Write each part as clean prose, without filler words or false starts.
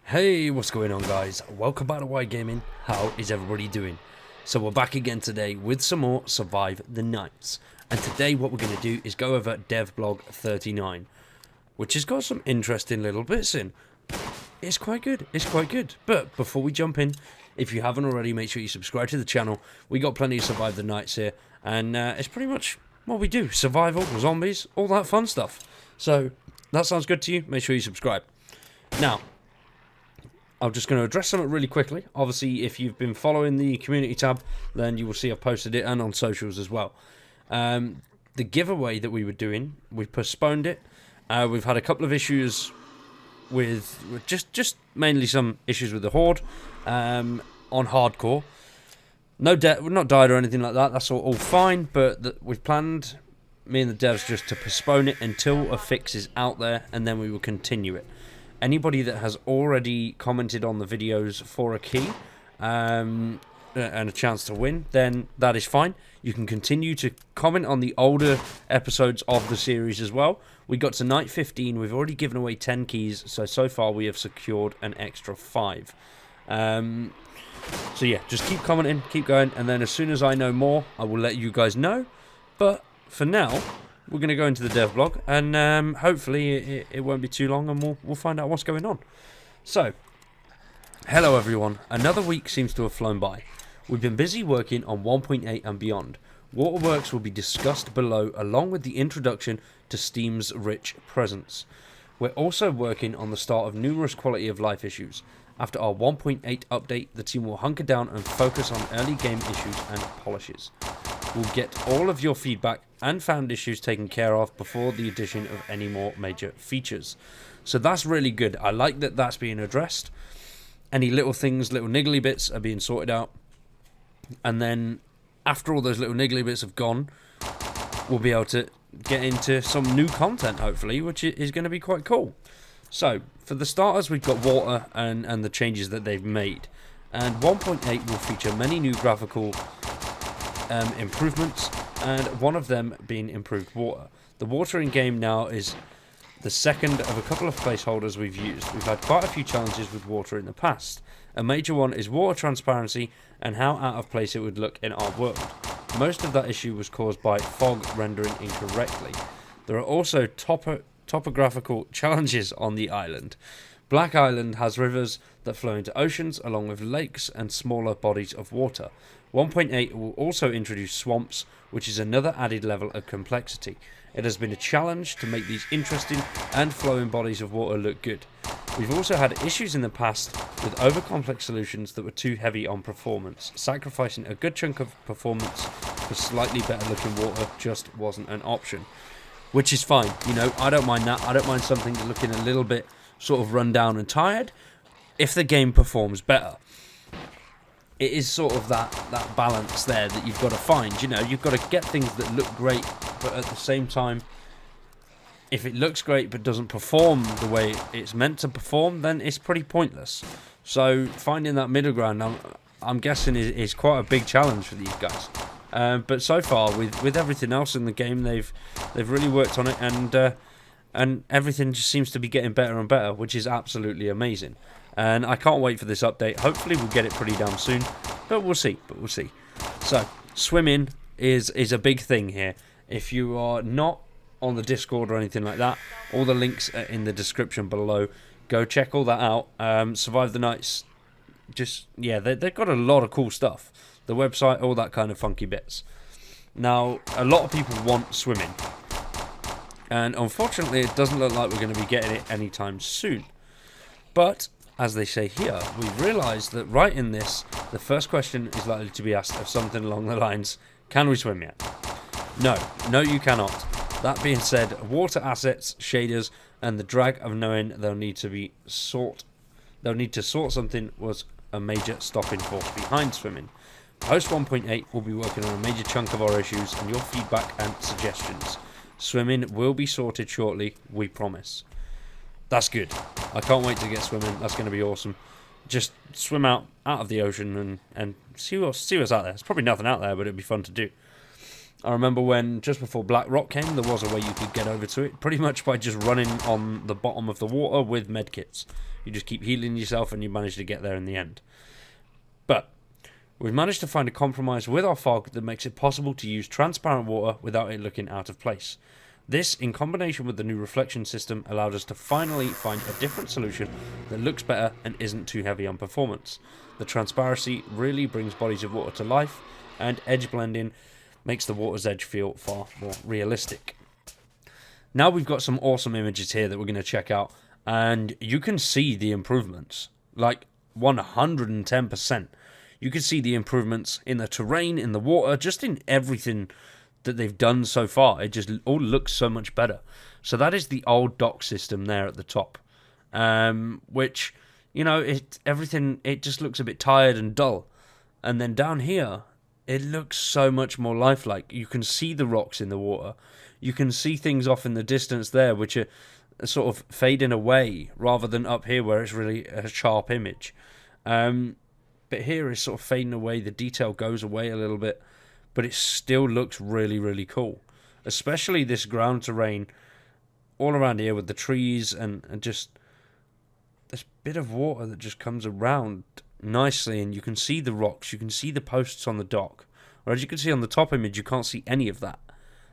Hey, what's going on, guys? Welcome back to White Gaming. How is everybody doing? So we're back again today with some more Survive the Nights. And today what we're going to do is go over DEVBLOG 39, which has got some interesting little bits in. It's quite good. It's quite good. But before we jump in, if you haven't already, make sure you subscribe to the channel. We got plenty of Survive the Nights here, and it's pretty much what we do. Survival, zombies, all that fun stuff. So that sounds good to you? Make sure you subscribe. Now, I'm just going to address something really quickly. Obviously, if you've been following the community tab, then you will see I've posted it and on socials as well. The giveaway that we were doing, we postponed it. We've had a couple of issues with just mainly some issues with the Horde on hardcore. We've not died or anything like that. That's all fine, but we've planned, me and the devs, just to postpone it until a fix is out there, and then we will continue it. Anybody that has already commented on the videos for a key and a chance to win, then that is fine. You can continue to comment on the older episodes of the series as well. We got to night 15. We've already given away 10 keys, so far we have secured an extra 5. So yeah, just keep commenting, keep going, and then as soon as I know more, I will let you guys know. But for now, we're going to go into the dev blog, and hopefully it won't be too long, and we'll find out what's going on. So, hello everyone. Another week seems to have flown by. We've been busy working on 1.8 and beyond. Waterworks will be discussed below, along with the introduction to Steam's rich presence. We're also working on the start of numerous quality of life issues. After our 1.8 update, the team will hunker down and focus on early game issues and polishes. We'll get all of your feedback and found issues taken care of before the addition of any more major features. So that's really good. I like that that's being addressed. Any little things, little niggly bits are being sorted out. And then after all those little niggly bits have gone, we'll be able to get into some new content, hopefully, which is going to be quite cool. So, for the starters, we've got water and the changes that they've made. And 1.8 will feature many new graphical improvements, and one of them being improved water. The water in game now is the second of a couple of placeholders we've used. We've had quite a few challenges with water in the past. A major one is water transparency and how out of place it would look in our world. Most of that issue was caused by fog rendering incorrectly. There are also topographical challenges on the island. Black Island has rivers that flow into oceans, along with lakes and smaller bodies of water. 1.8 will also introduce swamps, which is another added level of complexity. It has been a challenge to make these interesting and flowing bodies of water look good. We've also had issues in the past with over-complex solutions that were too heavy on performance. Sacrificing a good chunk of performance for slightly better looking water just wasn't an option. Which is fine, you know, I don't mind that. I don't mind something looking a little bit sort of run down and tired if the game performs better. It is sort of that balance there that you've got to find. You know, you've got to get things that look great, but at the same time, if it looks great but doesn't perform the way it's meant to perform, then it's pretty pointless. So finding that middle ground, I'm guessing is quite a big challenge for these guys. But so far, with everything else in the game, they've really worked on it, and everything just seems to be getting better and better, which is absolutely amazing. And I can't wait for this update. Hopefully we'll get it pretty damn soon, but we'll see. So, swimming is a big thing here. If you are not on the Discord or anything like that, all the links are in the description below. Go check all that out. Survive the Nights, they've got a lot of cool stuff. The website, all that kind of funky bits. Now, a lot of people want swimming, and unfortunately it doesn't look like we're going to be getting it anytime soon. But as they say here, we've realised that right in this, the first question is likely to be asked of something along the lines, can we swim yet? No, you cannot. That being said, water assets, shaders, and the drag of knowing they'll need to sort something was a major stopping force behind swimming. Post 1.8 will be working on a major chunk of our issues and your feedback and suggestions. Swimming will be sorted shortly, we promise. That's good. I can't wait to get swimming. That's going to be awesome. Just swim out of the ocean and see what's out there. There's probably nothing out there, but it'd be fun to do. I remember when, just before Black Rock came, there was a way you could get over to it, pretty much by just running on the bottom of the water with medkits. You just keep healing yourself and you manage to get there in the end. But we've managed to find a compromise with our fog that makes it possible to use transparent water without it looking out of place. This, in combination with the new reflection system, allowed us to finally find a different solution that looks better and isn't too heavy on performance. The transparency really brings bodies of water to life, and edge blending makes the water's edge feel far more realistic. Now we've got some awesome images here that we're going to check out, and you can see the improvements, like 110%. You can see the improvements in the terrain, in the water, just in everything that they've done so far. It just all looks so much better. So that is the old dock system there at the top, which, you know, it just looks a bit tired and dull. And then down here, it looks so much more lifelike. You can see the rocks in the water. You can see things off in the distance there, which are sort of fading away, rather than up here where it's really a sharp image. But here it's sort of fading away. The detail goes away a little bit, but it still looks really, really cool. Especially this ground terrain all around here with the trees and just this bit of water that just comes around nicely, and you can see the rocks, you can see the posts on the dock. Whereas you can see on the top image, you can't see any of that.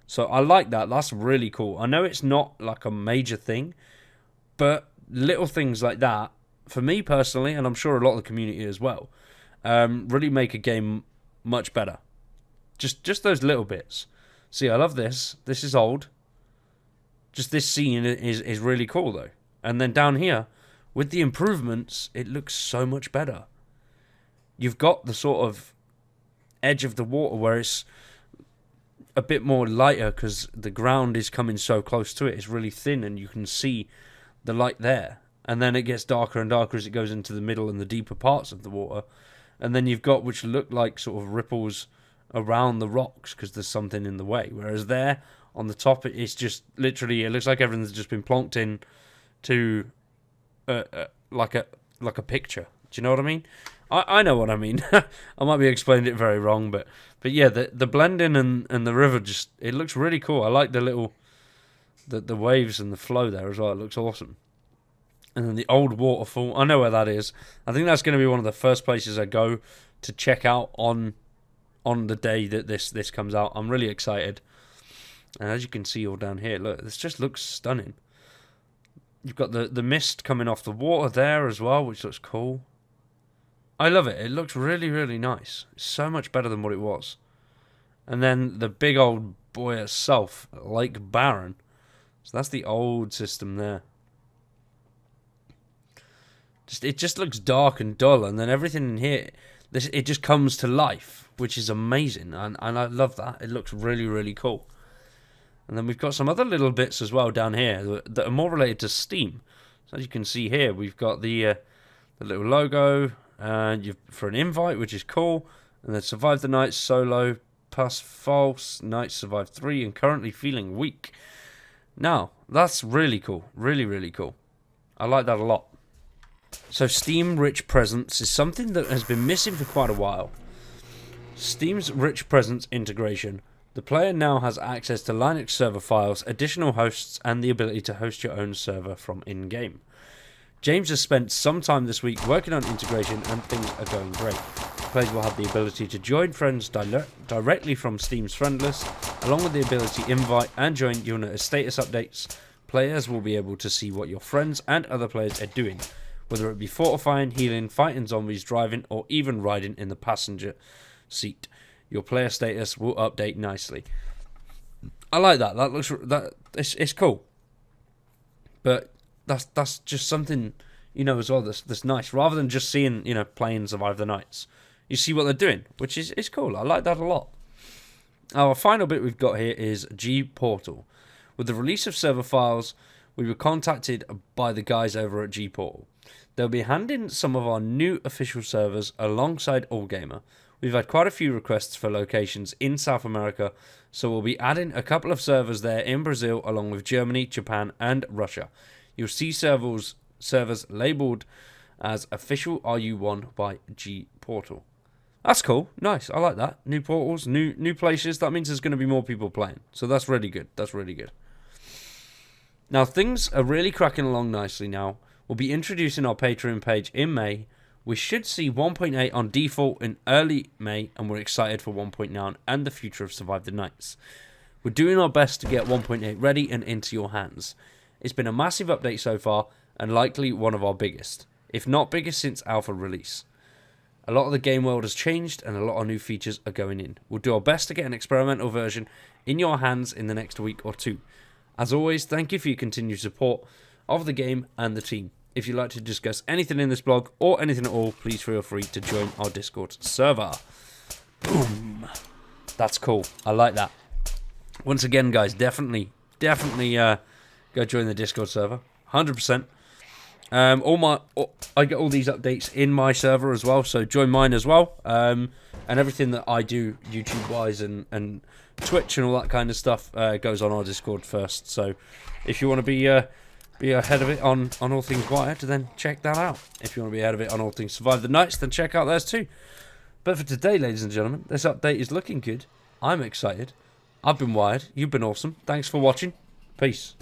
So I like that. That's really cool. I know it's not like a major thing, but little things like that, for me personally, and I'm sure a lot of the community as well, really make a game much better. Just those little bits. See, I love this. This is old. Just this scene is really cool, though. And then down here, with the improvements, it looks so much better. You've got the sort of edge of the water where it's a bit more lighter because the ground is coming so close to it. It's really thin and you can see the light there. And then it gets darker and darker as it goes into the middle and the deeper parts of the water. And then you've got which look like sort of ripples around the rocks because there's something in the way. Whereas there on the top, it's just literally, it looks like everything's just been plonked in to like a picture. Do you know what I mean? I know what I mean. I might be explaining it very wrong, but yeah, the blending and the river, just, it looks really cool. I like the little the waves and the flow there as well. It looks awesome. And then the old waterfall, I know where that is. I think that's going to be one of the first places I go to check out on the day that this comes out. I'm really excited. And as you can see all down here, look, this just looks stunning. You've got the mist coming off the water there as well, which looks cool. I love it. It looks really, really nice. It's so much better than what it was. And then the big old boy itself, Lake Barren. So that's the old system there. It just looks dark and dull, and then everything in here, it just comes to life, which is amazing, and I love that. It looks really, really cool. And then we've got some other little bits as well down here that are more related to Steam. So as you can see here, we've got the little logo for an invite, which is cool, and then survive the night solo, pass false, night survive 3, and currently feeling weak. Now, that's really cool, really, really cool. I like that a lot. So Steam Rich Presence is something that has been missing for quite a while. Steam's Rich Presence integration. The player now has access to Linux server files, additional hosts, and the ability to host your own server from in-game. James has spent some time this week working on integration and things are going great. Players will have the ability to join friends directly from Steam's friend list, along with the ability to invite and join you as status updates. Players will be able to see what your friends and other players are doing, whether it be fortifying, healing, fighting zombies, driving, or even riding in the passenger seat. Your player status will update nicely. I like that. It's cool. But that's just something, as well, that's nice. Rather than just seeing, playing Survive the Nights. You see what they're doing, which is cool. I like that a lot. Our final bit we've got here is G-Portal. With the release of server files, we were contacted by the guys over at G-Portal. They'll be handing some of our new official servers alongside AllGamer. We've had quite a few requests for locations in South America, so we'll be adding a couple of servers there in Brazil, along with Germany, Japan, and Russia. You'll see servers labelled as Official RU1 by G-Portal. That's cool. Nice. I like that. New portals, new places. That means there's going to be more people playing. So that's really good. That's really good. Now, things are really cracking along nicely now. We'll be introducing our Patreon page in May. We should see 1.8 on default in early May, and we're excited for 1.9 and the future of Survive the Nights. We're doing our best to get 1.8 ready and into your hands. It's been a massive update so far, and likely one of our biggest, if not biggest since alpha release. A lot of the game world has changed, and a lot of new features are going in. We'll do our best to get an experimental version in your hands in the next week or two. As always, thank you for your continued support of the game and the team. If you'd like to discuss anything in this blog or anything at all, please feel free to join our Discord server. Boom. That's cool. I like that. Once again, guys, definitely go join the Discord server. 100%. I get all these updates in my server as well, so join mine as well. And everything that I do YouTube wise and Twitch and all that kind of stuff goes on our Discord first. So if you want to be ahead of it on all things Wired, then check that out. If you want to be ahead of it on all things Survive the Nights, then check out theirs too. But for today, ladies and gentlemen, this update is looking good. I'm excited. I've been Wired. You've been awesome. Thanks for watching. Peace.